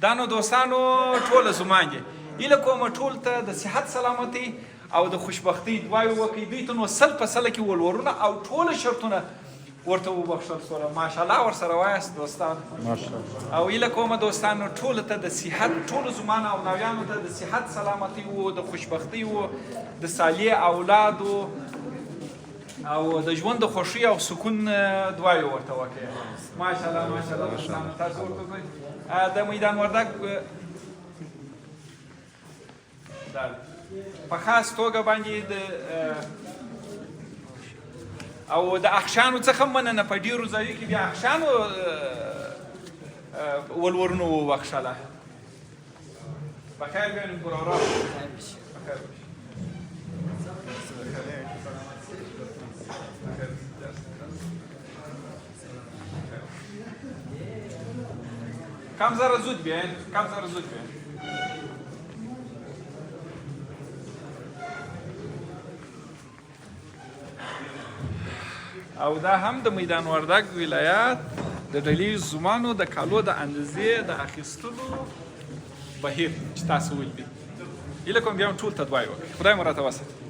دا نو دوستانو ټوله زمان دي هیله کومه ټول ته د صحت سلامتي او د خوشبختۍ دعاوې وکړئ دوی ته نو سل په سله کې ولورونه او ټوله شرطونه ورته وبخښل سوله ماشاءالله ورسره وایاست دوستان او هیله کومه دوستانو ټولو ته د صحت ټولو زمانو او نویانو ته د صحت سلامتي و د خوشبختۍ و د صالح اولاد او د ژوند د خوښۍ او سکون دعاوې ورته وکړئ ماشاءالله ماشاءالله دوستانو تاسو ورته وګورئ د میدان وردګ په خاص توګه باندې او د اخشانو څخه مننه په ډیرو ځایو کې بیا اخشانو ولورونو وبخښله بخیر بیا ورورا بخیر کم ذره زود بیاین کم ذره زود بیاین او دا هم د میدان وردګ ولایت د ډلې زمانو د کالو د اندازې د اخیستلو بهیر چې تاسو ولدي هیله کوم بیا هم ټول ته دعا وکړئ خدای مو راته وساتي